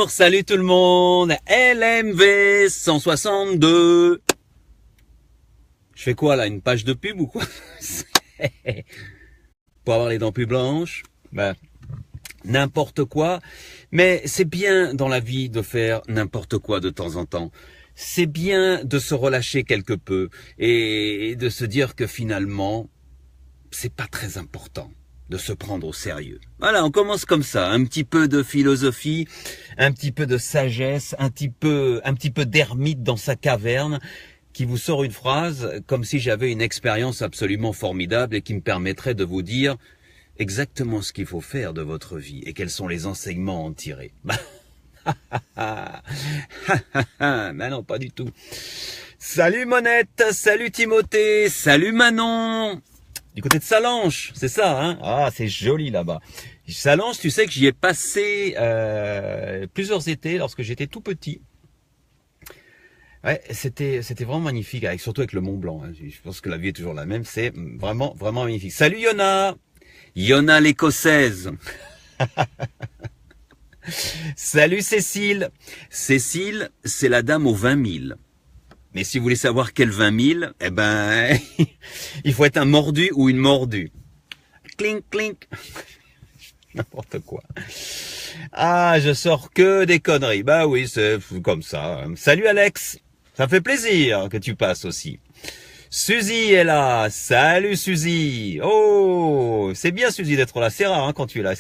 Alors, salut tout le monde, LMV 162. Je fais quoi là, une page de pub ou quoi? Pour avoir les dents plus blanches? N'importe quoi. Mais c'est bien dans la vie de faire n'importe quoi de temps en temps. C'est bien de se relâcher quelque peu et de se dire que finalement, c'est pas très important de se prendre au sérieux. Voilà, on commence comme ça, un petit peu de philosophie, un petit peu de sagesse, un petit peu d'ermite dans sa caverne, qui vous sort une phrase comme si j'avais une expérience absolument formidable et qui me permettrait de vous dire exactement ce qu'il faut faire de votre vie et quels sont les enseignements à en tirer. Mais non, pas du tout. Salut Monette, salut Timothée, salut Manon. Du côté de Salanches, c'est ça, hein? Ah, c'est joli là-bas. Salanches, tu sais que j'y ai passé plusieurs étés lorsque j'étais tout petit. Ouais, c'était vraiment magnifique, surtout avec le Mont Blanc. Hein. Je pense que la vie est toujours la même. C'est vraiment magnifique. Salut Yona, Yona l'écossaise. Salut Cécile. Cécile, c'est la dame aux 20 000. Mais si vous voulez savoir quel 20 000, eh ben, il faut être un mordu ou une mordue. Clink, clink. N'importe quoi. Ah, je sors que des conneries. Bah oui, c'est comme ça. Salut Alex. Ça fait plaisir que tu passes aussi. Suzy est là. Salut Suzy. Oh, c'est bien Suzy d'être là. C'est rare hein, quand tu es là.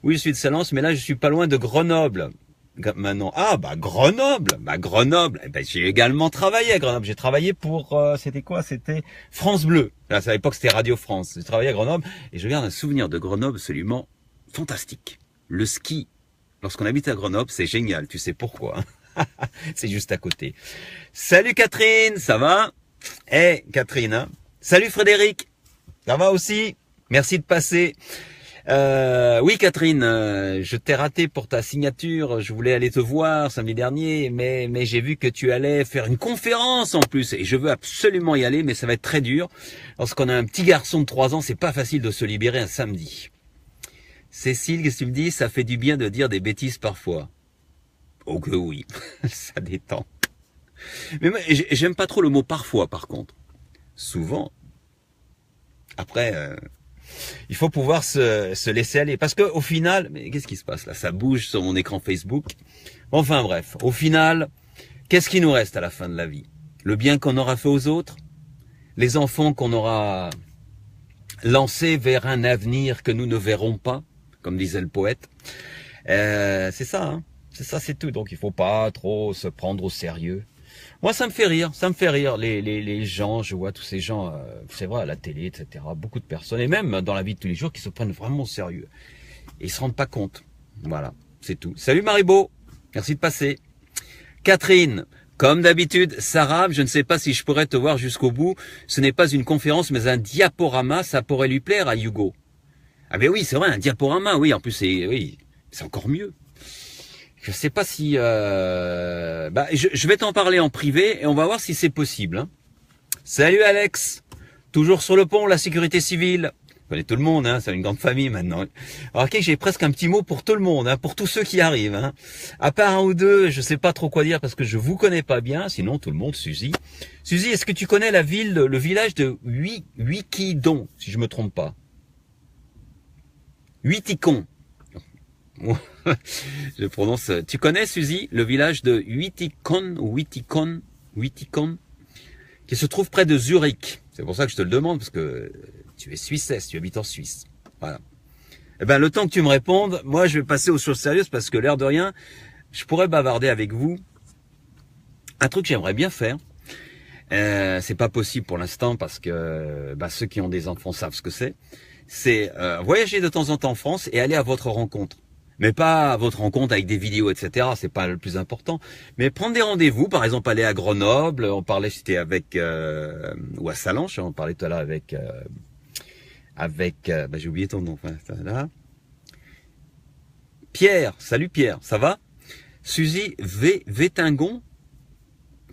Oui, je suis de Salence, mais là je suis pas loin de Grenoble. Maintenant, Grenoble, Grenoble. Eh ben, j'ai également travaillé à Grenoble. J'ai travaillé pour, c'était quoi? C'était France Bleu. Là, à l'époque, c'était Radio France. J'ai travaillé à Grenoble et je garde un souvenir de Grenoble absolument fantastique. Le ski, lorsqu'on habite à Grenoble, c'est génial. Tu sais pourquoi? C'est juste à côté. Salut Catherine, ça va? Catherine, hein? Salut Frédéric, ça va aussi? Merci de passer. Oui Catherine, je t'ai raté pour ta signature, je voulais aller te voir samedi dernier, mais j'ai vu que tu allais faire une conférence en plus, et je veux absolument y aller, mais ça va être très dur. Lorsqu'on a un petit garçon de 3 ans, c'est pas facile de se libérer un samedi. Cécile, qu'est-ce que tu me dis? Ça fait du bien de dire des bêtises parfois. Oh que oui, ça détend. Mais moi, j'aime pas trop le mot parfois par contre. Souvent. Après... il faut pouvoir se laisser aller. Parce qu'au final, mais qu'est-ce qui se passe là? Ça bouge sur mon écran Facebook. Enfin bref, au final, qu'est-ce qui nous reste à la fin de la vie? Le bien qu'on aura fait aux autres? Les enfants qu'on aura lancés vers un avenir que nous ne verrons pas, comme disait le poète. C'est ça, hein? C'est ça, c'est tout. Donc il faut pas trop se prendre au sérieux. Moi, ça me fait rire, les gens, je vois tous ces gens, c'est vrai, à la télé, etc., beaucoup de personnes, et même dans la vie de tous les jours, qui se prennent vraiment au sérieux. Et ils se rendent pas compte. Voilà, c'est tout. Salut Maribo, merci de passer. Catherine, comme d'habitude, Sarah, je ne sais pas si je pourrais te voir jusqu'au bout, ce n'est pas une conférence, mais un diaporama, ça pourrait lui plaire à Hugo. Ah ben oui, c'est vrai, un diaporama, oui, en plus, c'est encore mieux. Je sais pas si... je vais t'en parler en privé et on va voir si c'est possible. Hein. Salut Alex, toujours sur le pont, la sécurité civile. Je connais tout le monde, hein, c'est une grande famille maintenant. Alors ok, j'ai presque un petit mot pour tout le monde, hein, pour tous ceux qui arrivent. Hein. À part un ou deux, je sais pas trop quoi dire parce que je vous connais pas bien, sinon tout le monde, Suzy. Suzy, est-ce que tu connais la ville, le village de Wikidon, si je me trompe pas? Huiticon. Je prononce. Tu connais, Suzy, le village de Witticon, qui se trouve près de Zurich. C'est pour ça que je te le demande, parce que tu es suissesse, tu habites en Suisse. Voilà. Eh ben, le temps que tu me répondes, moi, je vais passer aux choses sérieuses, parce que l'air de rien, je pourrais bavarder avec vous. Un truc que j'aimerais bien faire. C'est pas possible pour l'instant, parce que ceux qui ont des enfants savent ce que c'est. C'est voyager de temps en temps en France et aller à votre rencontre. Mais pas à votre rencontre avec des vidéos, etc. C'est pas le plus important. Mais prendre des rendez-vous, par exemple aller à Grenoble, on parlait, c'était avec ou à Salanches, on parlait tout à l'heure avec j'ai oublié ton nom. Enfin, là. Pierre, salut Pierre, ça va? Suzy Vétingon,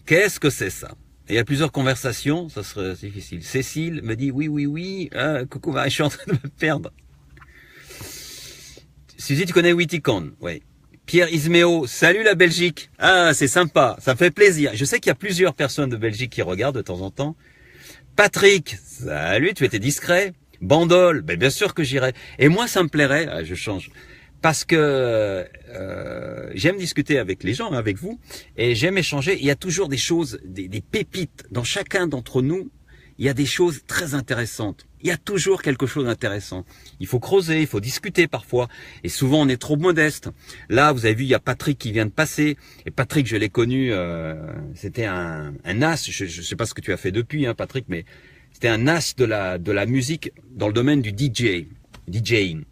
qu'est-ce que c'est ça? Il y a plusieurs conversations, ça serait difficile. Cécile me dit oui. Coucou, je suis en train de me perdre. Suzy, tu connais Witticon? Oui. Pierre Isméo, salut la Belgique. Ah, c'est sympa, ça me fait plaisir. Je sais qu'il y a plusieurs personnes de Belgique qui regardent de temps en temps. Patrick, salut, tu étais discret. Bandol, ben bien sûr que j'irai. Et moi, ça me plairait, je change, parce que j'aime discuter avec les gens, avec vous, et j'aime échanger. Il y a toujours des choses, des pépites. Dans chacun d'entre nous, il y a des choses très intéressantes. Il y a toujours quelque chose d'intéressant. Il faut creuser, il faut discuter parfois. Et souvent, on est trop modeste. Là, vous avez vu, il y a Patrick qui vient de passer. Et Patrick, je l'ai connu, c'était un as. Je sais pas ce que tu as fait depuis, hein, Patrick, mais c'était un as de la musique dans le domaine du DJing.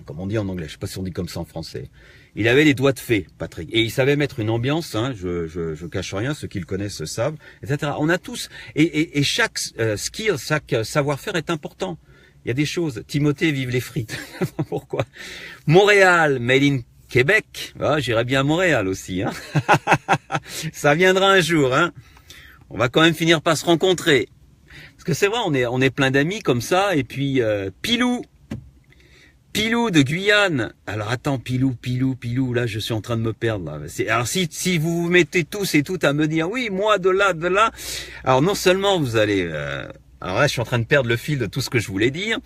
Comme on dit en anglais, je sais pas si on dit comme ça en français. Il avait les doigts de fée, Patrick, et il savait mettre une ambiance. Hein, je cache rien, ceux qui le connaissent savent, etc. On a tous, et chaque skill, chaque savoir-faire est important. Il y a des choses. Timothée, vive les frites. Pourquoi? Montréal, made in Québec. Ah, j'irais bien à Montréal aussi. Hein. Ça viendra un jour. Hein. On va quand même finir par se rencontrer. Parce que c'est vrai, on est plein d'amis comme ça. Et puis Pilou de Guyane. Alors attends, Pilou, là je suis en train de me perdre là. Alors si vous vous mettez tous et toutes à me dire oui, moi de là, alors non seulement vous allez alors là je suis en train de perdre le fil de tout ce que je voulais dire,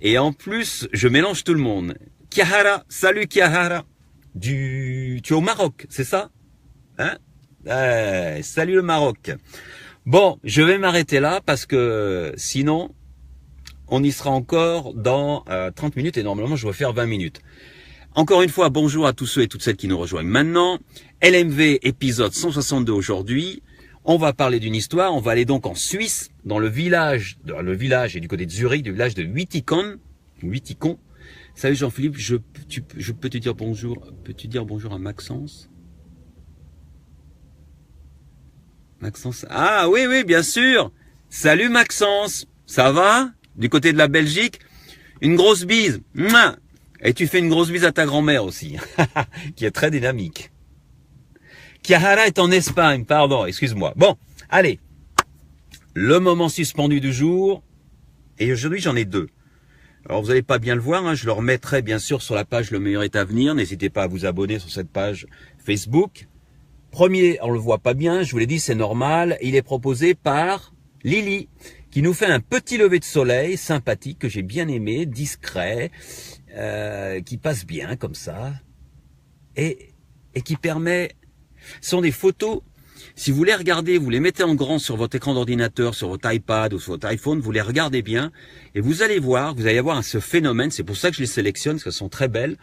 et en plus je mélange tout le monde. Kiahara, salut Kiahara. Tu es au Maroc, c'est ça? Hein? Salut le Maroc. Bon, je vais m'arrêter là parce que sinon on y sera encore dans 30 minutes et normalement je vais faire 20 minutes. Encore une fois, bonjour à tous ceux et toutes celles qui nous rejoignent maintenant. LMV épisode 162 aujourd'hui. On va parler d'une histoire. On va aller donc en Suisse, dans le village est du côté de Zurich, du village de Wittikon. Salut Jean-Philippe, je peux te dire bonjour. Peux-tu dire bonjour à Maxence? Maxence. Ah oui, bien sûr. Salut Maxence. Ça va? Du côté de la Belgique, une grosse bise. Et tu fais une grosse bise à ta grand-mère aussi, qui est très dynamique. Chiara est en Espagne, pardon, excuse-moi. Bon, allez, le moment suspendu du jour, et aujourd'hui j'en ai deux. Alors vous n'allez pas bien le voir, hein, je le remettrai bien sûr sur la page Le Meilleur est à venir, n'hésitez pas à vous abonner sur cette page Facebook. Premier, on le voit pas bien, je vous l'ai dit, c'est normal, il est proposé par Lily, qui nous fait un petit lever de soleil sympathique que j'ai bien aimé, discret, qui passe bien comme ça, et qui permet, ce sont des photos, si vous les regardez, vous les mettez en grand sur votre écran d'ordinateur, sur votre iPad ou sur votre iPhone, vous les regardez bien, et vous allez voir, vous allez avoir ce phénomène, c'est pour ça que je les sélectionne, parce qu'elles sont très belles,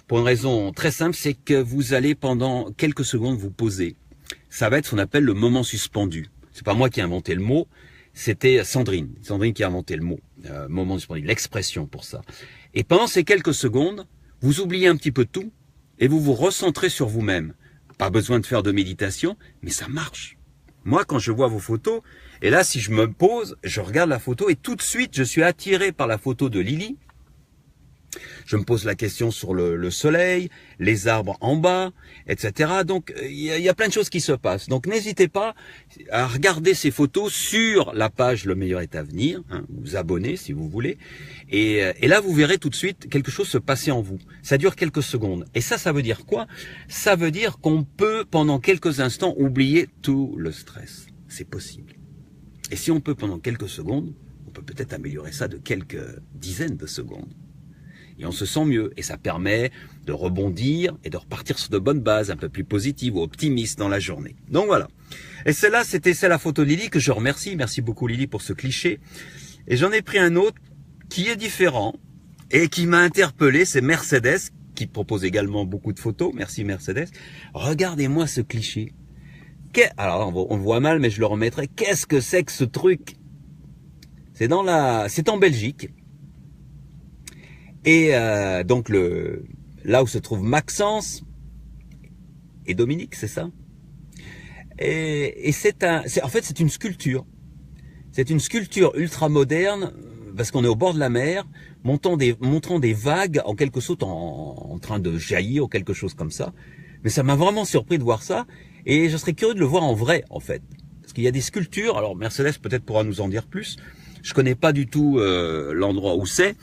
pour une raison très simple, c'est que vous allez pendant quelques secondes vous poser. Ça va être ce qu'on appelle le moment suspendu. C'est pas moi qui ai inventé le mot, c'était Sandrine qui a inventé le mot, moment suspendu, l'expression pour ça. Et pendant ces quelques secondes, vous oubliez un petit peu tout et vous vous recentrez sur vous-même. Pas besoin de faire de méditation, mais ça marche. Moi, quand je vois vos photos, et là, si je me pose, je regarde la photo et tout de suite, je suis attiré par la photo de Lily. Je me pose la question sur le soleil, les arbres en bas, etc. Donc, il y a plein de choses qui se passent. Donc, n'hésitez pas à regarder ces photos sur la page Le Meilleur est à venir. Hein, vous abonner si vous voulez. Et là, vous verrez tout de suite quelque chose se passer en vous. Ça dure quelques secondes. Et ça veut dire quoi? Ça veut dire qu'on peut, pendant quelques instants, oublier tout le stress. C'est possible. Et si on peut pendant quelques secondes, on peut peut-être améliorer ça de quelques dizaines de secondes. Et on se sent mieux, et ça permet de rebondir et de repartir sur de bonnes bases, un peu plus positives ou optimistes dans la journée. Donc voilà. Et c'est la photo de Lily que je remercie. Merci beaucoup Lily pour ce cliché. Et j'en ai pris un autre qui est différent et qui m'a interpellé, c'est Mercedes, qui propose également beaucoup de photos. Merci Mercedes. Regardez-moi ce cliché. Alors on le voit mal, mais je le remettrai. Qu'est-ce que c'est que ce truc? C'est en Belgique. Et donc là où se trouve Maxence et Dominique, c'est ça. Et en fait c'est une sculpture. C'est une sculpture ultra moderne parce qu'on est au bord de la mer, montrant des vagues en quelque sorte en train de jaillir ou quelque chose comme ça. Mais ça m'a vraiment surpris de voir ça et je serais curieux de le voir en vrai en fait. Parce qu'il y a des sculptures, alors Mercedes peut-être pourra nous en dire plus. Je connais pas du tout l'endroit où c'est,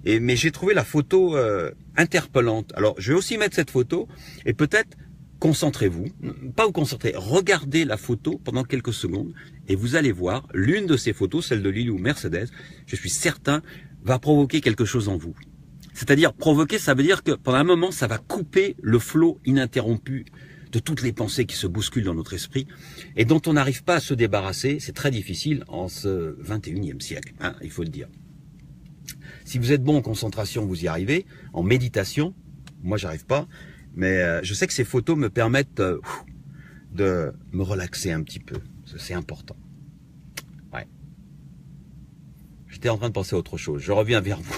mais j'ai trouvé la photo interpellante. Alors, je vais aussi mettre cette photo et peut-être concentrez-vous, pas vous concentrer, regardez la photo pendant quelques secondes et vous allez voir l'une de ces photos, celle de Lily ou Mercedes, je suis certain, va provoquer quelque chose en vous. C'est-à-dire provoquer, ça veut dire que pendant un moment, ça va couper le flot ininterrompu de toutes les pensées qui se bousculent dans notre esprit et dont on n'arrive pas à se débarrasser. C'est très difficile en ce 21e siècle, hein, il faut le dire. Si vous êtes bon en concentration, vous y arrivez. En méditation, moi j'arrive pas, mais je sais que ces photos me permettent de me relaxer un petit peu. C'est important. Ouais. J'étais en train de penser à autre chose. Je reviens vers vous.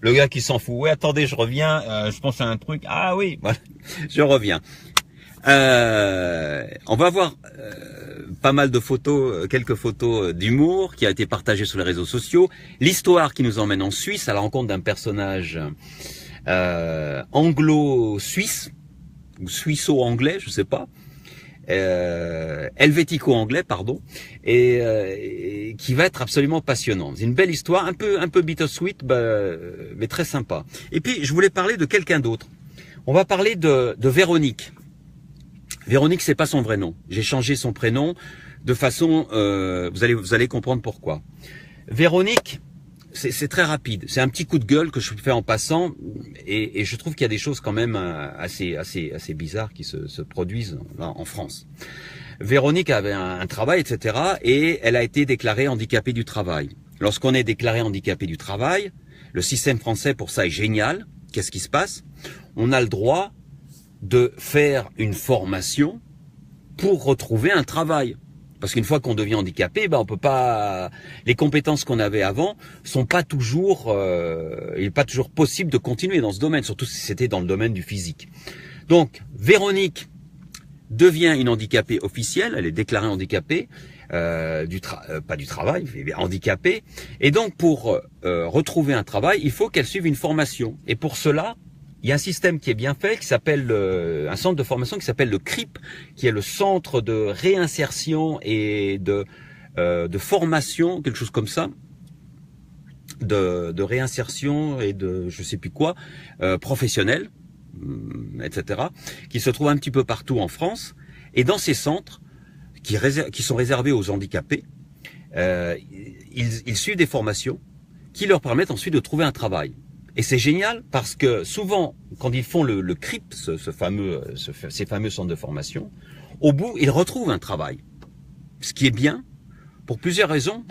Le gars qui s'en fout. Oui, attendez, je reviens. Je pense à un truc. Ah oui, voilà. Je reviens. On va voir pas mal de photos, quelques photos d'humour qui a été partagées sur les réseaux sociaux. L'histoire qui nous emmène en Suisse à la rencontre d'un personnage anglo-suisse ou suisseau-anglais, je sais pas. Helvético-anglais, pardon, et qui va être absolument passionnant. C'est une belle histoire, un peu bittersweet, mais très sympa. Et puis, je voulais parler de quelqu'un d'autre. On va parler de Véronique. Véronique, c'est pas son vrai nom. J'ai changé son prénom de façon, vous allez comprendre pourquoi. Véronique, c'est très rapide. C'est un petit coup de gueule que je fais en passant, et je trouve qu'il y a des choses quand même assez bizarres qui se produisent là, en France. Véronique avait un travail, etc., et elle a été déclarée handicapée du travail. Lorsqu'on est déclaré handicapé du travail, le système français pour ça est génial. Qu'est-ce qui se passe? On a le droit de faire une formation pour retrouver un travail. Parce qu'une fois qu'on devient handicapé, on peut pas. Les compétences qu'on avait avant sont pas toujours. Il n'est pas toujours possible de continuer dans ce domaine, surtout si c'était dans le domaine du physique. Donc, Véronique devient une handicapée officielle. Elle est déclarée handicapée pas du travail, mais handicapée. Et donc, pour retrouver un travail, il faut qu'elle suive une formation. Et pour cela, il y a un système qui est bien fait, qui s'appelle un centre de formation qui s'appelle le CRIP, qui est le centre de réinsertion et de formation, quelque chose comme ça, de réinsertion et de je sais plus quoi, professionnel, etc., qui se trouve un petit peu partout en France. Et dans ces centres, qui sont réservés aux handicapés, ils suivent des formations qui leur permettent ensuite de trouver un travail. Et c'est génial parce que souvent, quand ils font le CRIP, ces fameux centres de formation, au bout, ils retrouvent un travail. Ce qui est bien, pour plusieurs raisons.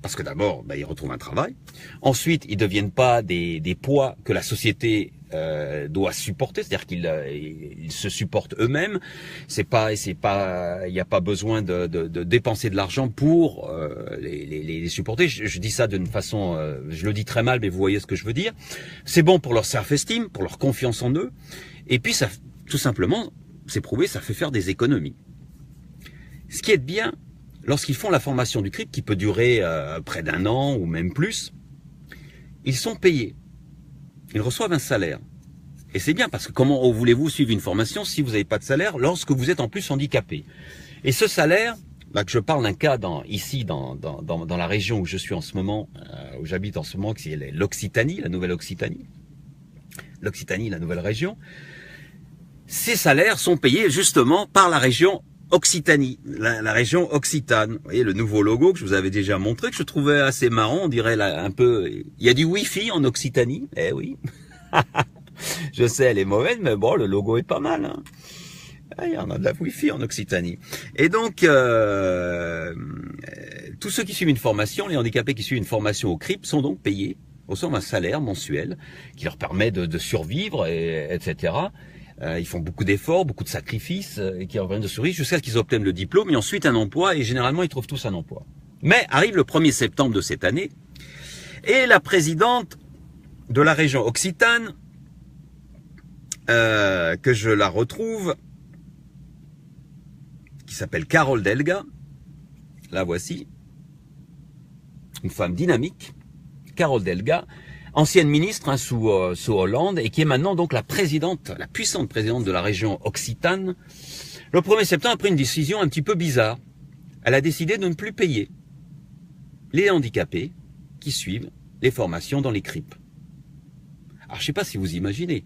Parce que d'abord, ils retrouvent un travail. Ensuite, ils ne deviennent pas des poids que la société doit supporter, c'est-à-dire qu'ils se supportent eux-mêmes. Il n'y a pas besoin de dépenser de l'argent pour les supporter. Je dis ça d'une façon, je le dis très mal, mais vous voyez ce que je veux dire. C'est bon pour leur self-esteem, pour leur confiance en eux. Et puis, ça, tout simplement, c'est prouvé, ça fait faire des économies. Ce qui est bien, lorsqu'ils font la formation du CRIP, qui peut durer près d'un an ou même plus, ils sont payés. Ils reçoivent un salaire. Et c'est bien parce que comment voulez-vous suivre une formation si vous n'avez pas de salaire lorsque vous êtes en plus handicapé? Et ce salaire, là que je parle d'un cas ici dans la région où je suis en ce moment, où j'habite en ce moment, qui est l'Occitanie, la nouvelle Occitanie. L'Occitanie, la nouvelle région. Ces salaires sont payés justement par la région Occitanie, la région occitane. Vous voyez le nouveau logo que je vous avais déjà montré, que je trouvais assez marrant, on dirait là, un peu... Il y a du Wi-Fi en Occitanie, eh oui. Je sais, elle est mauvaise, mais bon, le logo est pas mal. Hein. Il y en a de la Wi-Fi en Occitanie. Et donc, tous ceux qui suivent une formation, les handicapés qui suivent une formation au CRIP, sont donc payés, reçoivent un salaire mensuel qui leur permet de survivre, etc., ils font beaucoup d'efforts, beaucoup de sacrifices, et qui reviennent de survivre jusqu'à ce qu'ils obtiennent le diplôme et ensuite un emploi, et généralement ils trouvent tous un emploi. Mais arrive le 1er septembre de cette année, et la présidente de la région Occitane, que je la retrouve, qui s'appelle Carole Delga, la voici, une femme dynamique, Carole Delga, ancienne ministre sous Hollande, et qui est maintenant donc la puissante présidente de la région Occitane. Le 1er septembre a pris une décision un petit peu bizarre. Elle a décidé de ne plus payer. les handicapés qui suivent les formations dans les CRIP. Alors, je ne sais pas si vous imaginez.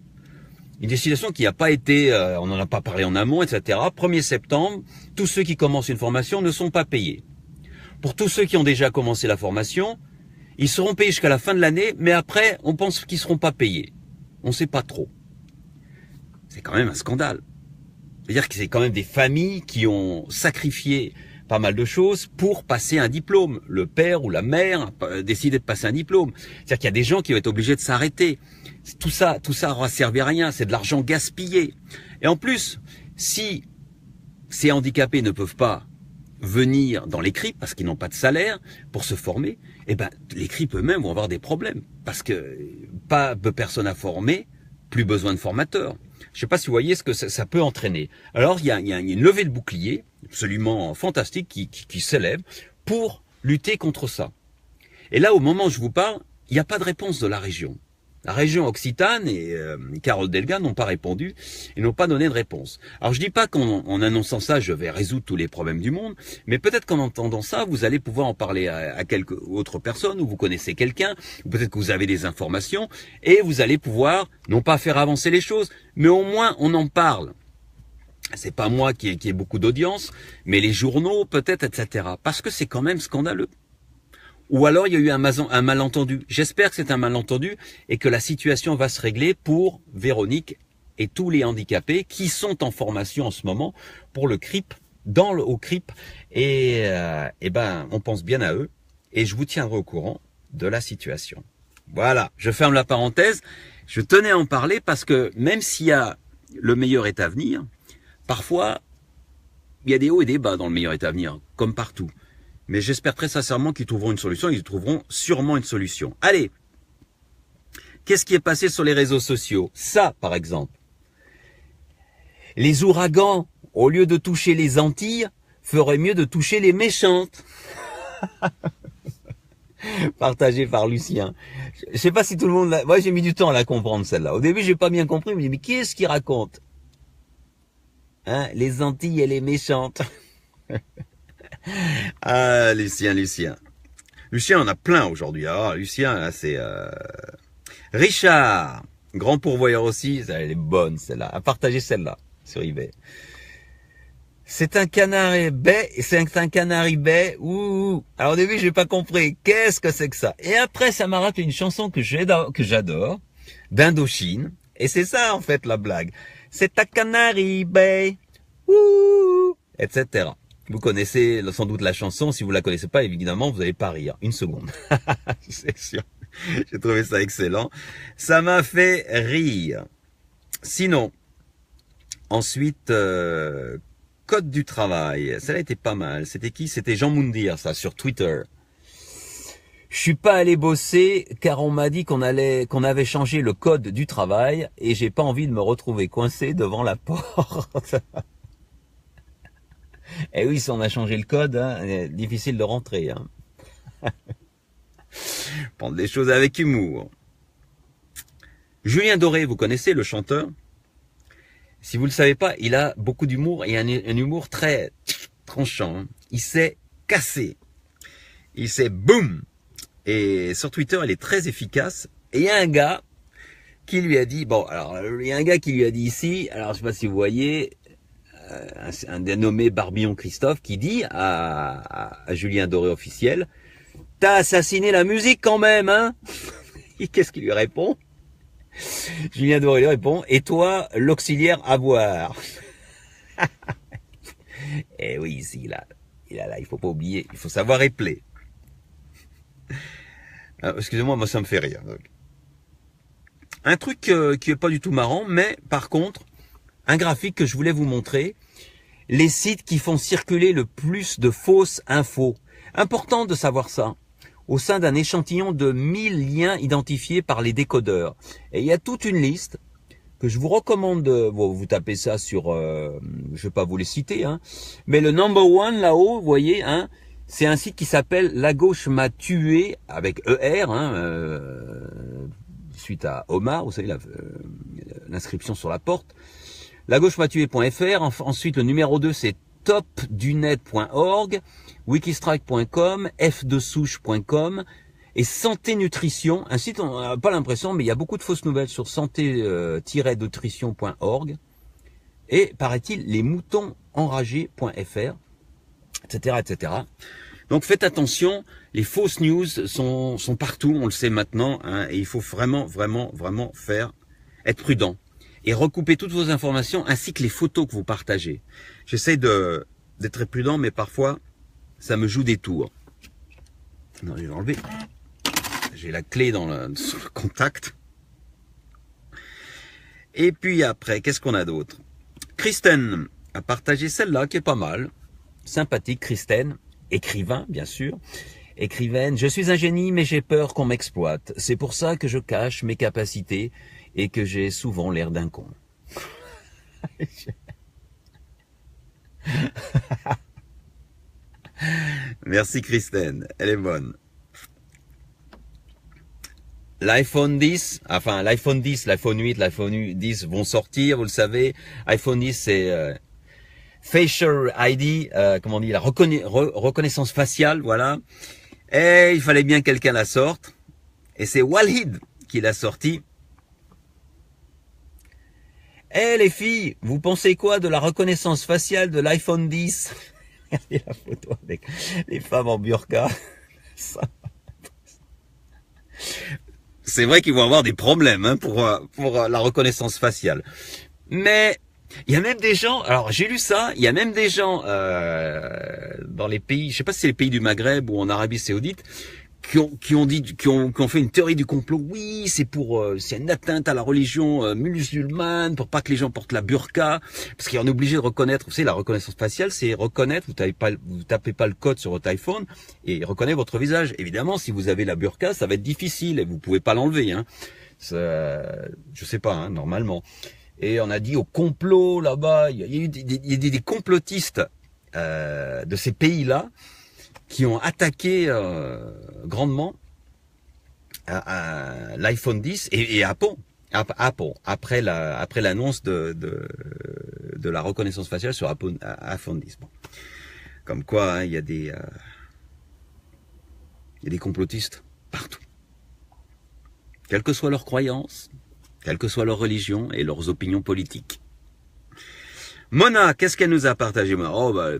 Une destination qui n'a pas été, on n'en a pas parlé en amont, etc. 1er septembre, tous ceux qui commencent une formation ne sont pas payés. Pour tous ceux qui ont déjà commencé la formation, ils seront payés jusqu'à la fin de l'année, mais après, on pense qu'ils ne seront pas payés. On ne sait pas trop. C'est quand même un scandale. C'est-à-dire que c'est quand même des familles qui ont sacrifié pas mal de choses pour passer un diplôme. Le père ou la mère a décidé de passer un diplôme. C'est-à-dire qu'il y a des gens qui vont être obligés de s'arrêter. Tout ça aura servi à rien. C'est de l'argent gaspillé. Et en plus, si ces handicapés ne peuvent pas venir dans les CRIP parce qu'ils n'ont pas de salaire pour se former, eh ben, les CRIP eux-mêmes vont avoir des problèmes. Parce que pas de personnes à former, plus besoin de formateurs. Je ne sais pas si vous voyez ce que ça peut entraîner. Alors, il y a une levée de bouclier absolument fantastique qui s'élève pour lutter contre ça. Et là, au moment où je vous parle, il n'y a pas de réponse de la région. La région Occitane et Carole Delga n'ont pas répondu et n'ont pas donné de réponse. Alors, je dis pas qu'en annonçant ça, je vais résoudre tous les problèmes du monde, mais peut-être qu'en entendant ça, vous allez pouvoir en parler à quelques autres personnes, ou vous connaissez quelqu'un, ou peut-être que vous avez des informations, et vous allez pouvoir, non pas faire avancer les choses, mais au moins on en parle. C'est pas moi qui ai beaucoup d'audience, mais les journaux peut-être, etc. Parce que c'est quand même scandaleux. Ou alors il y a eu un malentendu. J'espère que c'est un malentendu et que la situation va se régler pour Véronique et tous les handicapés qui sont en formation en ce moment pour le CRIP, au CRIP. Et ben, on pense bien à eux et je vous tiendrai au courant de la situation. Voilà, je ferme la parenthèse. Je tenais à en parler parce que même s'il y a le meilleur est à venir, parfois il y a des hauts et des bas dans le meilleur est à venir, comme partout. Mais j'espère très sincèrement qu'ils trouveront une solution. Ils trouveront sûrement une solution. Allez, qu'est-ce qui est passé sur les réseaux sociaux? Ça, par exemple. Les ouragans, au lieu de toucher les Antilles, feraient mieux de toucher les méchantes. Partagé par Lucien. Je sais pas si tout le monde l'a... Moi, j'ai mis du temps à la comprendre, celle-là. Au début, j'ai pas bien compris. Je me dis, mais qui est-ce qui raconte? Hein, les Antilles et les méchantes. Ah, Lucien. Lucien, on a plein aujourd'hui. Ah, Lucien, là, c'est... Richard, grand pourvoyeur aussi. Elle est bonne, celle-là. À partager celle-là sur eBay. C'est un canari bai. Ouh. Alors au début, j'ai pas compris. Qu'est-ce que c'est que ça? Et après, ça m'a rappelé une chanson que j'adore, d'Indochine. Et c'est ça, en fait, la blague. C'est un canari bai. Ouh. Etc. Vous connaissez sans doute la chanson. Si vous la connaissez pas, évidemment, vous n'allez pas rire. Une seconde. C'est sûr. J'ai trouvé ça excellent. Ça m'a fait rire. Sinon, ensuite, code du travail. Celle-là était pas mal. C'était qui? C'était Jean Moundir, ça, sur Twitter. Je suis pas allé bosser car on m'a dit qu'on avait changé le code du travail et j'ai pas envie de me retrouver coincé devant la porte. Eh oui, si on a changé le code, hein, difficile de rentrer. Hein. Prendre les choses avec humour. Julien Doré, vous connaissez le chanteur? Si vous ne le savez pas, il a beaucoup d'humour et un humour très tranchant. Hein. Il s'est cassé. Il s'est boum. Et sur Twitter, il est très efficace. Et il y a un gars qui lui a dit, bon, alors, il y a un gars qui lui a dit ici, alors je sais pas si vous voyez, un dénommé Barbillon Christophe qui dit à Julien Doré officiel, t'as assassiné la musique quand même, hein? Et qu'est-ce qu'il lui répond? Julien Doré lui répond, et toi, l'auxiliaire à boire. Eh oui, ici, là, il faut pas oublier, il faut savoir épeler. Excusez-moi, moi ça me fait rire. Un truc qui est pas du tout marrant, mais par contre, un graphique que je voulais vous montrer, les sites qui font circuler le plus de fausses infos. Important de savoir ça. Au sein d'un échantillon de 1000 liens identifiés par les décodeurs. Et il y a toute une liste que je vous recommande de... Bon, vous tapez ça sur... je vais pas vous les citer, hein. Mais le number one là-haut, vous voyez, hein, c'est un site qui s'appelle La Gauche m'a tué, avec ER, hein, suite à Omar, vous savez, l'inscription sur la porte. Lagauchematué.fr. Ensuite, le numéro 2, c'est topdunet.org, wikistrike.com, f2souche.com et Santé Nutrition, un site, on n'a pas l'impression, mais il y a beaucoup de fausses nouvelles sur santé-nutrition.org et, paraît-il, lesmoutonsenragés.fr, etc., etc. Donc faites attention, les fausses news sont partout, on le sait maintenant, hein, et il faut vraiment être prudent et recouper toutes vos informations ainsi que les photos que vous partagez. J'essaie d'être très prudent, mais parfois ça me joue des tours. Non, je vais enlever. J'ai la clé sur le contact. Et puis après, qu'est-ce qu'on a d'autre? Kristen a partagé celle-là qui est pas mal. Sympathique, Kristen. Écrivain, bien sûr. Écrivaine, je suis un génie, mais j'ai peur qu'on m'exploite. C'est pour ça que je cache mes capacités et que j'ai souvent l'air d'un con. Merci Kristen, elle est bonne. L'iPhone 10, enfin l'iPhone 10, l'iPhone 8, l'iPhone 10 vont sortir, vous le savez. iPhone 10 c'est Facial ID, comment on dit, la reconnaissance faciale, voilà. Et il fallait bien que quelqu'un la sorte. Et c'est Walid qui l'a sorti. Eh les filles, vous pensez quoi de la reconnaissance faciale de l'iPhone 10? Regardez la photo avec les femmes en burqa. C'est vrai qu'ils vont avoir des problèmes hein, pour la reconnaissance faciale. Mais il y a même des gens, alors j'ai lu ça, il y a même des gens dans les pays, je sais pas si c'est les pays du Maghreb ou en Arabie Saoudite, qui ont fait une théorie du complot. Oui, c'est une atteinte à la religion musulmane pour pas que les gens portent la burqa, parce qu'on est obligé de reconnaître. Vous savez, la reconnaissance faciale, c'est reconnaître. Vous tapez pas le code sur votre iPhone et il reconnaît votre visage. Évidemment, si vous avez la burqa, ça va être difficile et vous pouvez pas l'enlever. Hein. Je sais pas, hein, normalement. Et on a dit au complot là-bas, il y a eu des complotistes de ces pays-là qui ont attaqué grandement à l'iPhone 10 et Apple après l'annonce de la reconnaissance faciale sur iPhone 10. Bon. Comme quoi, hein, il y a des complotistes partout. Quelles que soient leurs croyances, quelle que soit leur religion et leurs opinions politiques. Mona, qu'est-ce qu'elle nous a partagé? Oh, bah,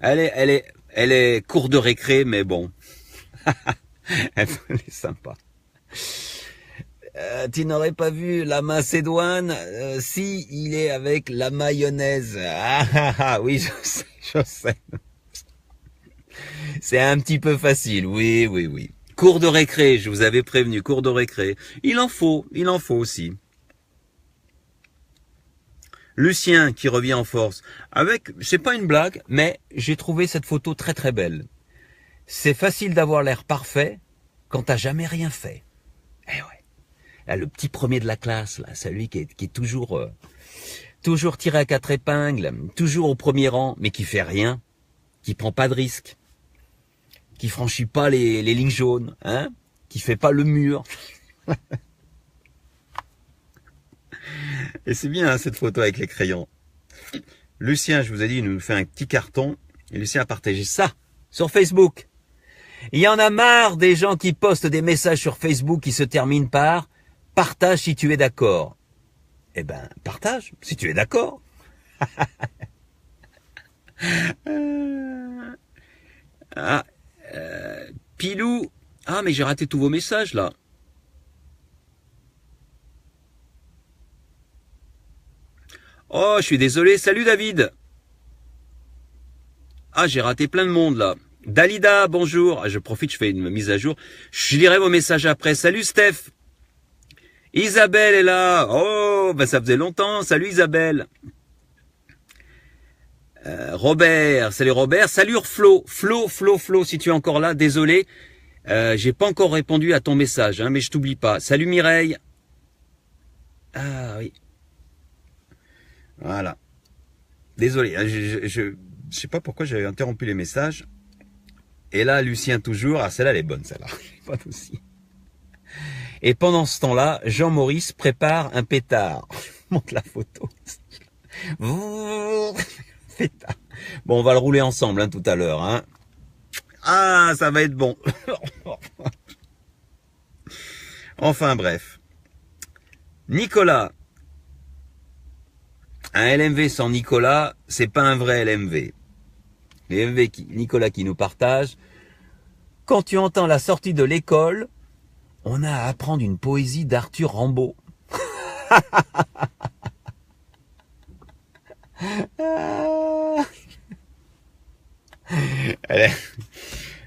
elle est cour de récré, mais bon. Elle est sympa. Tu n'aurais pas vu la Macédoine? Si, il est avec la mayonnaise. Oui, je sais. C'est un petit peu facile, oui. Cours de récré, je vous avais prévenu, cours de récré. Il en faut aussi. Lucien qui revient en force. C'est pas une blague, mais j'ai trouvé cette photo très très belle. C'est facile d'avoir l'air parfait quand t'as jamais rien fait. Eh ouais. Là, le petit premier de la classe, là, celui qui est toujours tiré à quatre épingles, toujours au premier rang, mais qui fait rien, qui prend pas de risque, qui franchit pas les lignes jaunes, hein, qui fait pas le mur. Et c'est bien hein, cette photo avec les crayons. Lucien, je vous ai dit, il nous fait un petit carton. Et Lucien a partagé ça sur Facebook. Il y en a marre des gens qui postent des messages sur Facebook qui se terminent par « Partage si tu es d'accord ». Eh ben, partage si tu es d'accord. Pilou. Ah, mais j'ai raté tous vos messages, là. Oh, je suis désolé. Salut, David. Ah, j'ai raté plein de monde, là. Dalida, bonjour. Je profite, je fais une mise à jour. Je lirai vos messages après. Salut, Steph. Isabelle est là. Oh, ben ça faisait longtemps. Salut, Isabelle. Robert, salut Robert, salut Flo, si tu es encore là, désolé, j'ai pas encore répondu à ton message, hein, mais je t'oublie pas. Salut Mireille. Ah oui. Voilà. Désolé, hein, je sais pas pourquoi j'avais interrompu les messages. Et là, Lucien toujours, ah celle-là elle est bonne celle-là, pas de souci. Et pendant ce temps-là, Jean-Maurice prépare un pétard. Je montre la photo. Pétard. Bon, on va le rouler ensemble tout à l'heure. Hein. Ah, ça va être bon. Enfin bref. Nicolas. Un LMV sans Nicolas, c'est pas un vrai LMV. Les LMV Nicolas qui nous partage. Quand tu entends la sortie de l'école, on a à apprendre une poésie d'Arthur Rimbaud.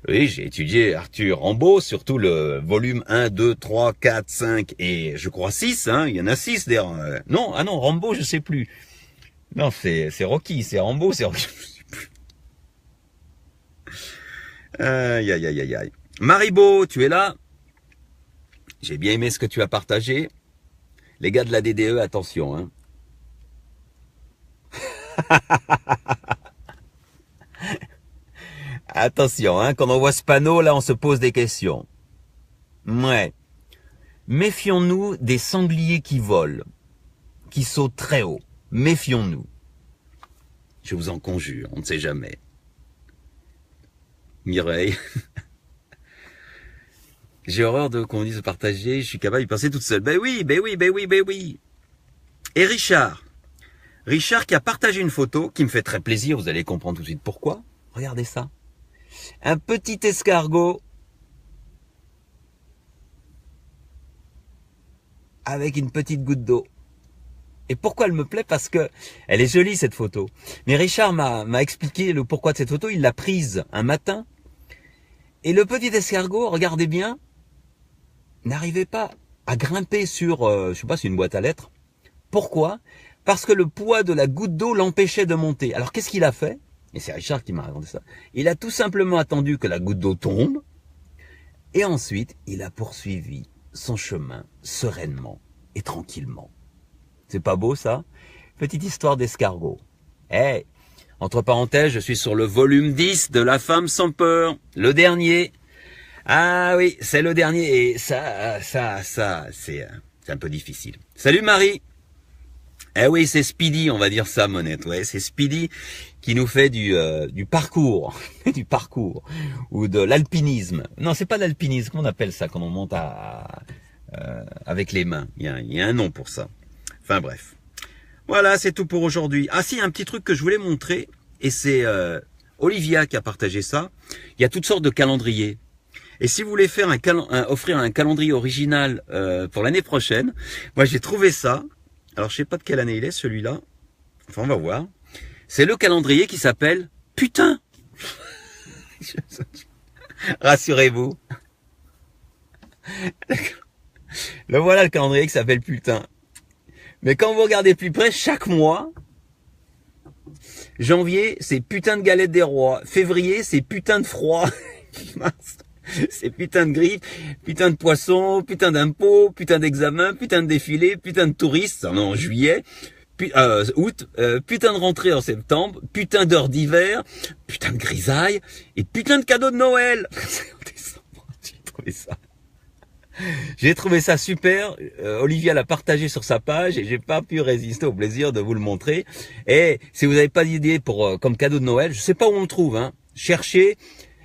Oui, j'ai étudié Arthur Rimbaud, surtout le volume 1, 2, 3, 4, 5 et je crois 6, hein, il y en a 6 d'ailleurs. Non, ah non, Rimbaud, je sais plus. Non, c'est Rocky, c'est Rimbaud, c'est Rocky, je sais plus. Aïe, aïe, aïe, aïe, aïe. Maribo, tu es là? J'ai bien aimé ce que tu as partagé. Les gars de la DDE, attention, hein. Attention, hein, quand on voit ce panneau, là, on se pose des questions. Ouais. Méfions-nous des sangliers qui volent, qui sautent très haut. Méfions-nous. Je vous en conjure, on ne sait jamais. Mireille. J'ai horreur de qu'on dise partager, je suis capable d'y penser toute seule. Ben oui, ben oui, ben oui, ben oui. Et Richard. Richard qui a partagé une photo qui me fait très plaisir, vous allez comprendre tout de suite pourquoi. Regardez ça. Un petit escargot avec une petite goutte d'eau. Et pourquoi elle me plaît? Parce que elle est jolie cette photo. Mais Richard m'a expliqué le pourquoi de cette photo. Il l'a prise un matin. Et le petit escargot, regardez bien, n'arrivait pas à grimper sur, je sais pas, c'est une boîte à lettres. Pourquoi? Parce que le poids de la goutte d'eau l'empêchait de monter. Alors qu'est-ce qu'il a fait? Et c'est Richard qui m'a raconté ça. Il a tout simplement attendu que la goutte d'eau tombe. Et ensuite, il a poursuivi son chemin sereinement et tranquillement. C'est pas beau ça? Petite histoire d'escargot. Hey, entre parenthèses, je suis sur le volume 10 de La femme sans peur. Le dernier. Ah oui, c'est le dernier. Et ça, c'est un peu difficile. Salut Marie. Eh oui, c'est Speedy, on va dire ça, Monette. Ouais, c'est Speedy qui nous fait du parcours, du parcours ou de l'alpinisme. Non, c'est pas l'alpinisme. Comment on appelle ça quand on monte avec les mains? Il y a un nom pour ça. Enfin bref. Voilà, c'est tout pour aujourd'hui. Ah si, un petit truc que je voulais montrer, et c'est Olivia qui a partagé ça. Il y a toutes sortes de calendriers. Et si vous voulez faire offrir un calendrier original pour l'année prochaine, moi j'ai trouvé ça. Alors je sais pas de quelle année il est celui-là. Enfin on va voir. C'est le calendrier qui s'appelle Putain. Rassurez-vous. Le voilà le calendrier qui s'appelle Putain. Mais quand vous regardez plus près, chaque mois, janvier, c'est putain de galette des rois. Février, c'est putain de froid. C'est putain de grippe, putain de poisson, putain d'impôts, putain d'examen, putain de défilé, putain de touristes, en juillet, août, putain de rentrée en septembre, putain d'heures d'hiver, putain de grisaille, et putain de cadeaux de Noël. J'ai trouvé ça super. Olivia l'a partagé sur sa page et j'ai pas pu résister au plaisir de vous le montrer. Et si vous n'avez pas d'idée pour comme cadeau de Noël, je sais pas où on le trouve, hein. Cherchez.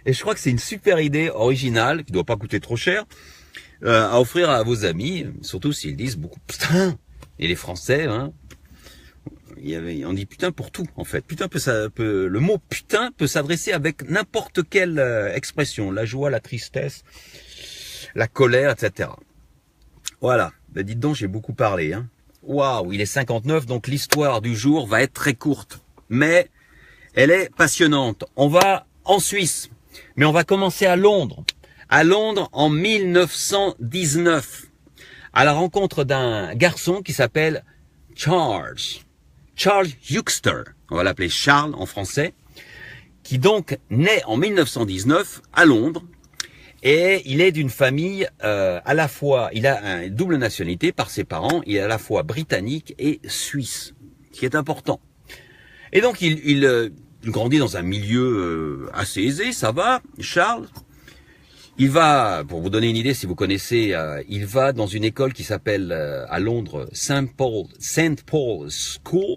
Et je crois que c'est une super idée originale qui doit pas coûter trop cher à offrir à vos amis, surtout s'ils disent beaucoup putain. Et les Français, hein, on dit putain pour tout en fait. Putain le mot putain peut s'adresser avec n'importe quelle expression, la joie, la tristesse, la colère, etc. Voilà. Ben dites donc, j'ai beaucoup parlé. Hein. Waouh, il est 59, donc l'histoire du jour va être très courte, mais elle est passionnante. On va en Suisse. Mais on va commencer à Londres. À Londres en 1919. À la rencontre d'un garçon qui s'appelle Charles Euxter. On va l'appeler Charles en français. Qui donc naît en 1919 à Londres. Et il est d'une famille à la fois, il a une double nationalité par ses parents. Il est à la fois britannique et suisse. Ce qui est important. Et donc il grandit dans un milieu assez aisé, ça va. Charles, il va, pour vous donner une idée, si vous connaissez, il va dans une école qui s'appelle à Londres St. Paul's School.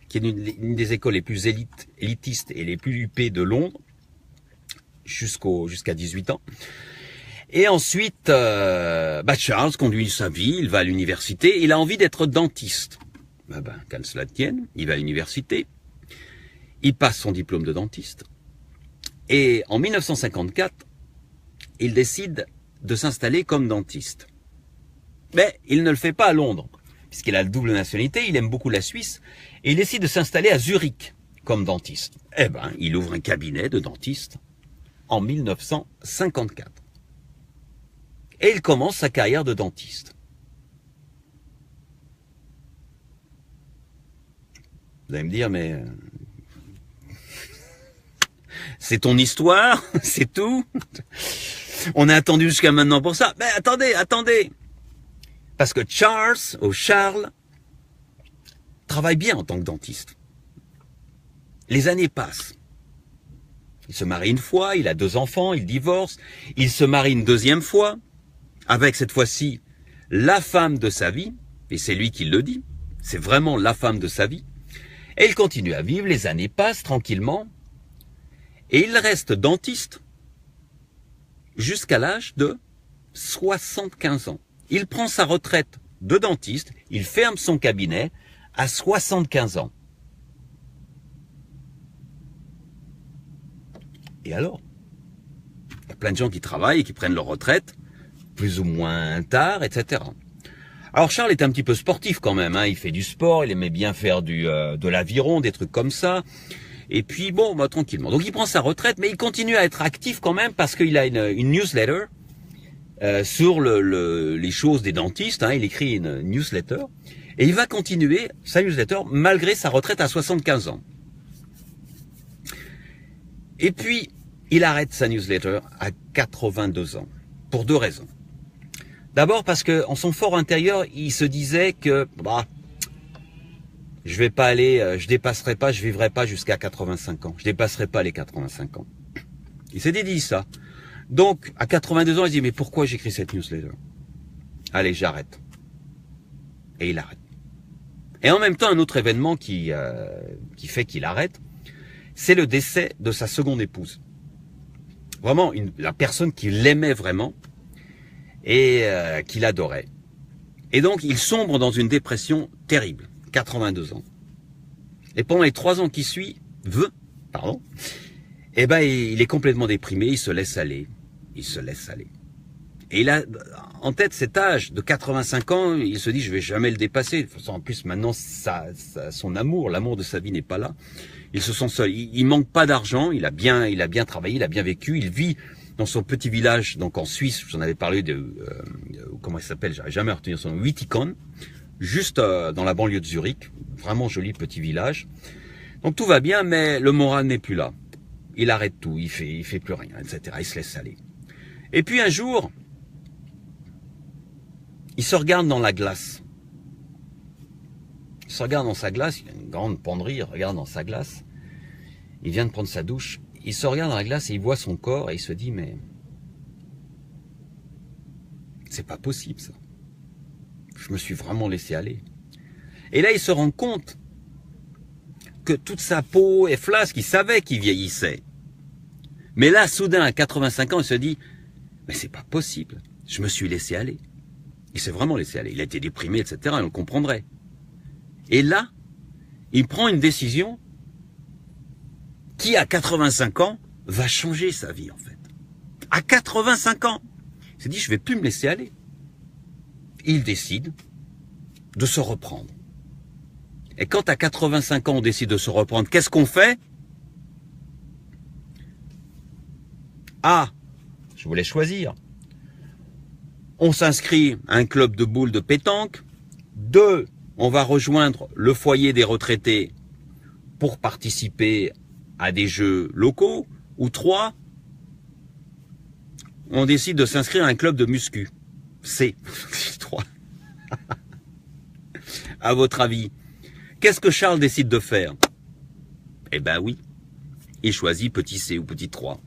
qui est une des écoles les plus élitistes et les plus huppées de Londres, jusqu'à 18 ans. Et ensuite, Charles conduit sa vie, il va à l'université, il a envie d'être dentiste. Qu'à cela tienne, il va à l'université, il passe son diplôme de dentiste, et en 1954, il décide de s'installer comme dentiste. Mais il ne le fait pas à Londres, puisqu'il a la double nationalité, il aime beaucoup la Suisse, et il décide de s'installer à Zurich comme dentiste. Il ouvre un cabinet de dentiste en 1954. Et il commence sa carrière de dentiste. Vous allez me dire, mais c'est ton histoire, c'est tout. On a attendu jusqu'à maintenant pour ça. Mais attendez. Parce que Charles, travaille bien en tant que dentiste. Les années passent. Il se marie une fois, il a 2 enfants, il divorce, il se marie une 2e fois, avec cette fois-ci la femme de sa vie, et c'est lui qui le dit, c'est vraiment la femme de sa vie, et il continue à vivre, les années passent tranquillement, et il reste dentiste jusqu'à l'âge de 75 ans. Il prend sa retraite de dentiste, il ferme son cabinet à 75 ans. Et alors, il y a plein de gens qui travaillent et qui prennent leur retraite, plus ou moins tard, etc. Alors Charles est un petit peu sportif quand même, il fait du sport, il aimait bien faire de l'aviron, des trucs comme ça. Et puis tranquillement. Donc il prend sa retraite, mais il continue à être actif quand même parce qu'il a une newsletter sur les choses des dentistes. Il écrit une newsletter et il va continuer sa newsletter malgré sa retraite à 75 ans. Et puis il arrête sa newsletter à 82 ans pour 2 raisons. D'abord parce que en son fort intérieur, il se disait que je vais pas aller, je dépasserai pas, je vivrai pas jusqu'à 85 ans. Je dépasserai pas les 85 ans. Il s'est dit ça. Donc, à 82 ans, il se dit, mais pourquoi j'écris cette newsletter? Allez, j'arrête. Et il arrête. Et en même temps, un autre événement qui fait qu'il arrête, c'est le décès de sa seconde épouse. Vraiment, la personne qui l'aimait vraiment et qu'il adorait. Et donc, il sombre dans une dépression terrible. 82 ans. Et pendant les 3 ans qui suivent, il est complètement déprimé, il se laisse aller. Et il a en tête cet âge de 85 ans, il se dit je vais jamais le dépasser. En plus maintenant son amour, l'amour de sa vie n'est pas là. Il se sent seul, il manque pas d'argent, il a bien travaillé, il a bien vécu, il vit dans son petit village, donc en Suisse, j'en avais parlé comment il s'appelle, j'arrive jamais à retenir son nom, Wittikon, juste dans la banlieue de Zurich, vraiment joli petit village. Donc tout va bien, mais le moral n'est plus là. Il arrête tout, il fait plus rien, etc. Il se laisse aller. Et puis un jour, il se regarde dans la glace. Il se regarde dans sa glace, il a une grande penderie, il regarde dans sa glace. Il vient de prendre sa douche, il se regarde dans la glace et il voit son corps et il se dit mais c'est pas possible ça. Je me suis vraiment laissé aller. Et là, il se rend compte que toute sa peau est flasque, il savait qu'il vieillissait. Mais là, soudain, à 85 ans, il se dit, mais c'est pas possible, je me suis laissé aller. Il s'est vraiment laissé aller, il a été déprimé, etc., on le comprendrait. Et là, il prend une décision qui, à 85 ans, va changer sa vie, en fait. À 85 ans, il s'est dit, je vais plus me laisser aller. Il décide de se reprendre. Et quand à 85 ans, on décide de se reprendre, qu'est-ce qu'on fait? Je voulais choisir. On s'inscrit à un club de boules de pétanque. 2, on va rejoindre le foyer des retraités pour participer à des jeux locaux. Ou 3, on décide de s'inscrire à un club de muscu. C. 3. À votre avis, qu'est-ce que Charles décide de faire? Eh ben oui, il choisit petit C ou petit 3.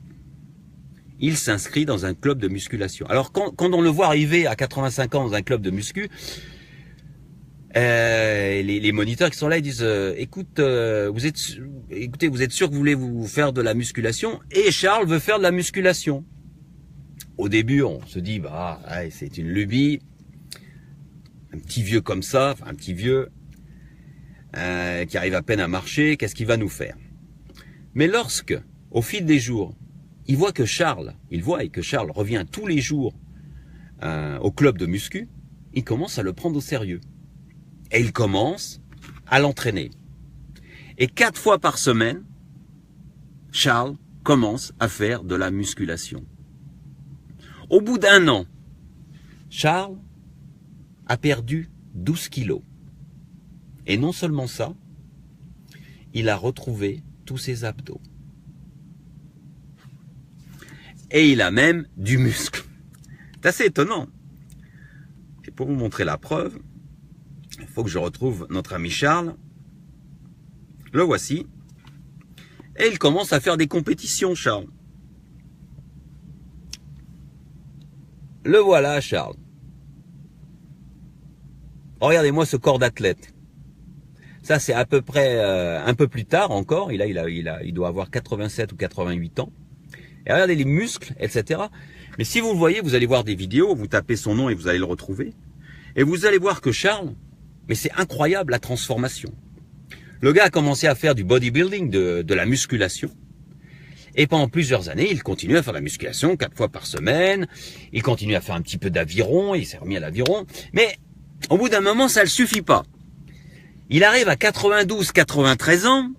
Il s'inscrit dans un club de musculation. Alors quand on le voit arriver à 85 ans dans un club de muscu, Les moniteurs qui sont là, ils disent écoutez, vous êtes sûr que vous voulez vous faire de la musculation? Et Charles veut faire de la musculation. Au début, on se dit ouais, c'est une lubie, un petit vieux comme ça, enfin un petit vieux qui arrive à peine à marcher, qu'est-ce qu'il va nous faire? Mais lorsque, au fil des jours, il voit que Charles revient tous les jours au club de muscu, il commence à le prendre au sérieux. Et il commence à l'entraîner. Et 4 fois par semaine, Charles commence à faire de la musculation. Au bout d'1 an, Charles a perdu 12 kilos. Et non seulement ça, il a retrouvé tous ses abdos. Et il a même du muscle. C'est assez étonnant. Et pour vous montrer la preuve, il faut que je retrouve notre ami Charles. Le voici. Et il commence à faire des compétitions, Charles. Le voilà, Charles. Regardez-moi ce corps d'athlète. Ça, c'est à peu près un peu plus tard encore. Il doit avoir 87 ou 88 ans. Et regardez les muscles, etc. Mais si vous le voyez, vous allez voir des vidéos, vous tapez son nom et vous allez le retrouver. Et vous allez voir que Charles, mais c'est incroyable la transformation. Le gars a commencé à faire du bodybuilding, de la musculation. Et pendant plusieurs années, il continue à faire de la musculation 4 fois par semaine. Il continue à faire un petit peu d'aviron, il s'est remis à l'aviron. Mais au bout d'un moment, ça ne suffit pas. Il arrive à 92, 93 ans.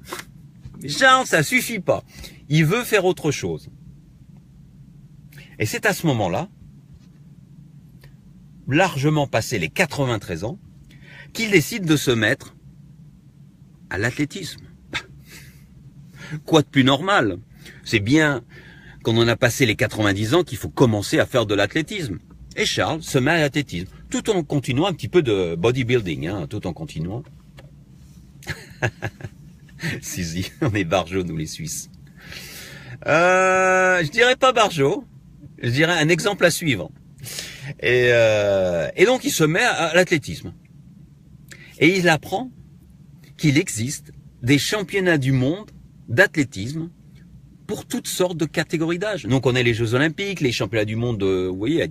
Charles, ça suffit pas. Il veut faire autre chose. Et c'est à ce moment-là, largement passé les 93 ans, qu'il décide de se mettre à l'athlétisme. Quoi de plus normal? C'est bien quand on a passé les 90 ans qu'il faut commencer à faire de l'athlétisme. Et Charles se met à l'athlétisme, tout en continuant un petit peu de bodybuilding, tout en continuant. Si, on est barjots, nous les Suisses. Je dirais pas barjot, je dirais un exemple à suivre. Et donc il se met à l'athlétisme. Et il apprend qu'il existe des championnats du monde d'athlétisme pour toutes sortes de catégories d'âge. Donc on a les Jeux Olympiques, les championnats du monde, vous voyez,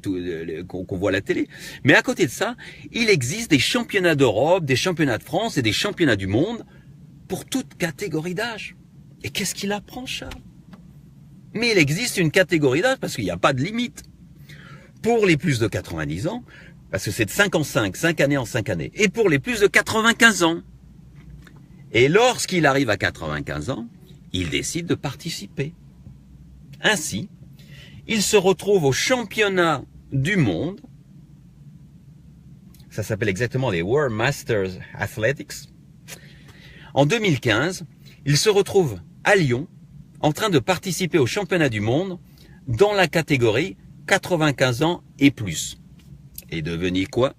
qu'on voit à la télé. Mais à côté de ça, il existe des championnats d'Europe, des championnats de France et des championnats du monde pour toute catégorie d'âge. Et qu'est-ce qu'il apprend, Charles? Mais il existe une catégorie d'âge parce qu'il n'y a pas de limite. Pour les plus de 90 ans, parce que c'est de 5 en 5, 5 années en 5 années. Et pour les plus de 95 ans. Et lorsqu'il arrive à 95 ans, il décide de participer. Ainsi, il se retrouve au championnat du monde. Ça s'appelle exactement les World Masters Athletics. En 2015, il se retrouve à Lyon en train de participer au championnat du monde dans la catégorie 95 ans et plus. Et devinez quoi?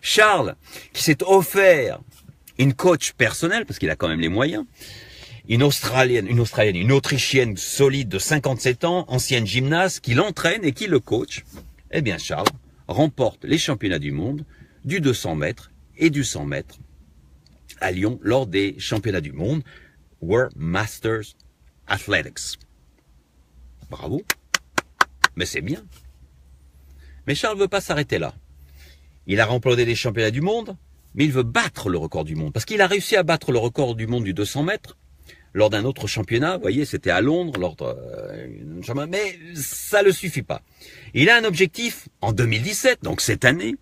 Charles, qui s'est offert une coach personnelle, parce qu'il a quand même les moyens, une Autrichienne solide de 57 ans, ancienne gymnaste, qui l'entraîne et qui le coach, eh bien Charles remporte les championnats du monde du 200 mètres et du 100 mètres à Lyon lors des championnats du monde World Masters Athletics. Bravo, mais c'est bien. Mais Charles ne veut pas s'arrêter là. Il a remporté des championnats du monde, mais il veut battre le record du monde. Parce qu'il a réussi à battre le record du monde du 200 mètres lors d'un autre championnat. Vous voyez, c'était à Londres, mais ça ne suffit pas. Il a un objectif en 2017, donc cette année.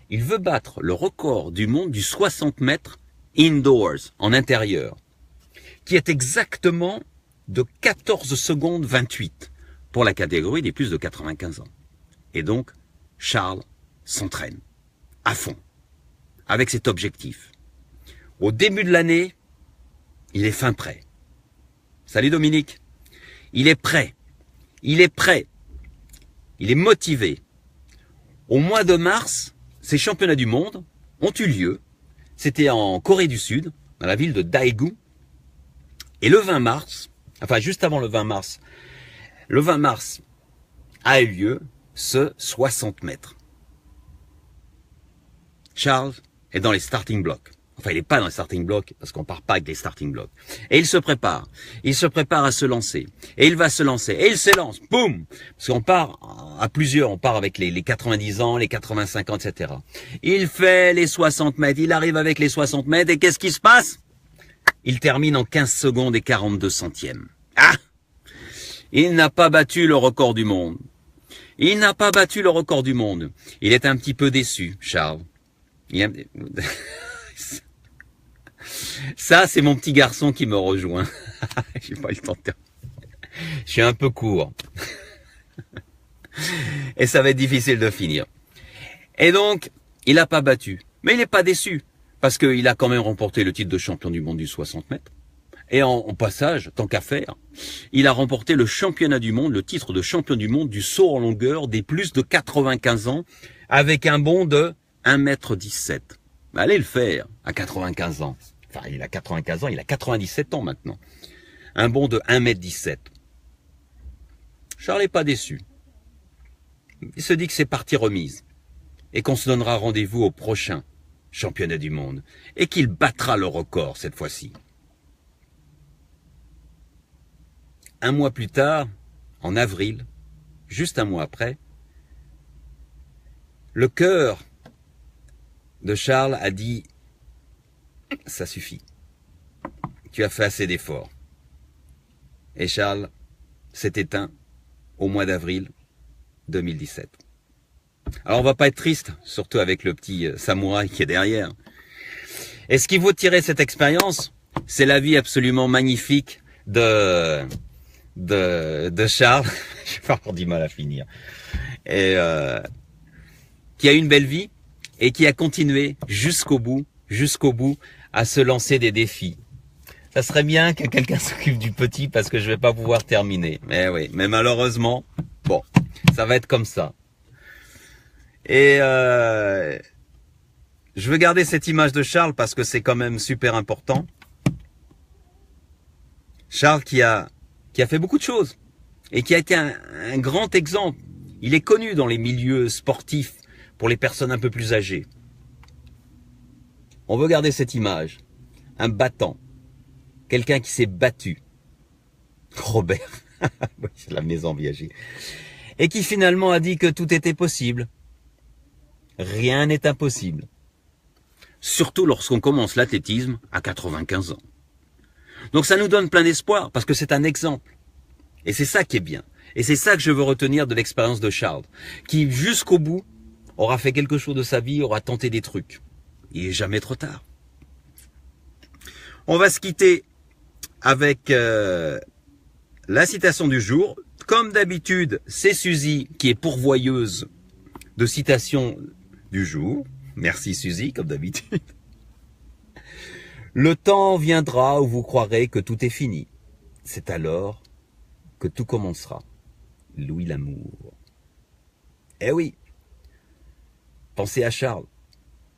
Il veut battre le record du monde du 60 mètres indoors, en intérieur, qui est exactement de 14 secondes 28 pour la catégorie des plus de 95 ans. Et donc, Charles s'entraîne à fond avec cet objectif. Au début de l'année, il est fin prêt. Salut Dominique. Il est prêt. Il est prêt. Il est motivé. Au mois de mars, ces championnats du monde ont eu lieu. C'était en Corée du Sud, dans la ville de Daegu. Et le 20 mars, enfin juste avant le 20 mars a eu lieu ce 60 mètres. Charles est dans les starting blocks. Enfin, il n'est pas dans les starting blocks parce qu'on part pas avec les starting blocks. Et il se prépare. Il se prépare à se lancer. Et il va se lancer. Et il s'élance. Boum! Parce qu'on part à plusieurs. On part avec les 90 ans, les 85 ans, etc. Il fait les 60 mètres. Il arrive avec les 60 mètres. Et qu'est-ce qui se passe? Il termine en 15 secondes et 42 centièmes. Ah! Il n'a pas battu le record du monde. Il n'a pas battu le record du monde. Il est un petit peu déçu, Charles. Ça, c'est mon petit garçon qui me rejoint. J'ai pas eu le temps de Je suis un peu court. Et ça va être difficile de finir. Et donc, il n'a pas battu. Mais il n'est pas déçu. Parce qu'il a quand même remporté le titre de champion du monde du 60 mètres. Et en passage, tant qu'à faire, il a remporté le championnat du monde, le titre de champion du monde du saut en longueur des plus de 95 ans, avec un bond de 1,17 m. Allez le faire à 95 ans. Enfin, il a 95 ans, il a 97 ans maintenant. Un bond de 1,17 m. Charles n'est pas déçu. Il se dit que c'est partie remise et qu'on se donnera rendez-vous au prochain championnat du monde et qu'il battra le record cette fois-ci. Un mois plus tard, en avril, juste un mois après, le cœur de Charles a dit « Ça suffit, tu as fait assez d'efforts ». Et Charles s'est éteint au mois d'avril 2017. Alors on va pas être triste, surtout avec le petit samouraï qui est derrière. Et ce qu'il faut tirer de cette expérience, c'est la vie absolument magnifique de Charles, je vais pas avoir du mal à finir, et qui a une belle vie et qui a continué jusqu'au bout à se lancer des défis. Ça serait bien que quelqu'un s'occupe du petit parce que je vais pas pouvoir terminer. Mais oui, mais malheureusement, bon, ça va être comme ça. Et je veux garder cette image de Charles parce que c'est quand même super important. Charles qui a fait beaucoup de choses et qui a été un grand exemple. Il est connu dans les milieux sportifs pour les personnes un peu plus âgées. On veut garder cette image. Un battant. Quelqu'un qui s'est battu. Robert. C'est la maison viagée. Et qui finalement a dit que tout était possible. Rien n'est impossible. Surtout lorsqu'on commence l'athlétisme à 95 ans. Donc ça nous donne plein d'espoir parce que c'est un exemple. Et c'est ça qui est bien. Et c'est ça que je veux retenir de l'expérience de Charles, qui jusqu'au bout aura fait quelque chose de sa vie, aura tenté des trucs. Il n'est jamais trop tard. On va se quitter avec la citation du jour. Comme d'habitude, c'est Suzy qui est pourvoyeuse de citations du jour. Merci Suzy, comme d'habitude. Le temps viendra où vous croirez que tout est fini. C'est alors que tout commencera. Louis L'Amour. Eh oui. Pensez à Charles.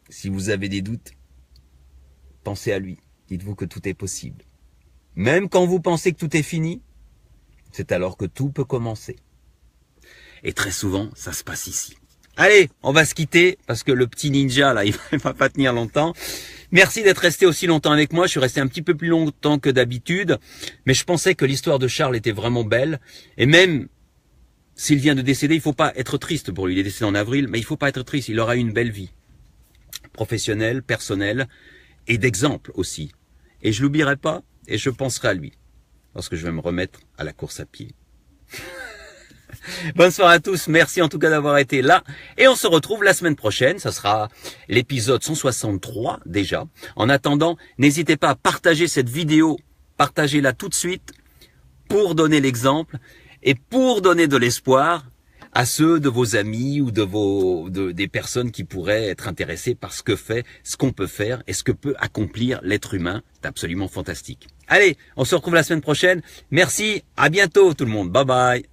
Si vous avez des doutes, pensez à lui. Dites-vous que tout est possible. Même quand vous pensez que tout est fini, c'est alors que tout peut commencer. Et très souvent, ça se passe ici. Allez, on va se quitter parce que le petit ninja, là, il va pas tenir longtemps. Merci d'être resté aussi longtemps avec moi. Je suis resté un petit peu plus longtemps que d'habitude. Mais je pensais que l'histoire de Charles était vraiment belle. Et même s'il vient de décéder, il faut pas être triste pour lui. Il est décédé en avril, mais il faut pas être triste. Il aura eu une belle vie. Professionnelle, personnelle et d'exemple aussi. Et je l'oublierai pas et je penserai à lui lorsque je vais me remettre à la course à pied. Bonne soirée à tous, merci en tout cas d'avoir été là et on se retrouve la semaine prochaine, ça sera l'épisode 163 déjà. En attendant, n'hésitez pas à partager cette vidéo, partagez-la tout de suite pour donner l'exemple et pour donner de l'espoir à ceux de vos amis ou des personnes qui pourraient être intéressées par ce que fait, ce qu'on peut faire et ce que peut accomplir l'être humain. C'est absolument fantastique. Allez, on se retrouve la semaine prochaine. Merci, à bientôt tout le monde. Bye bye.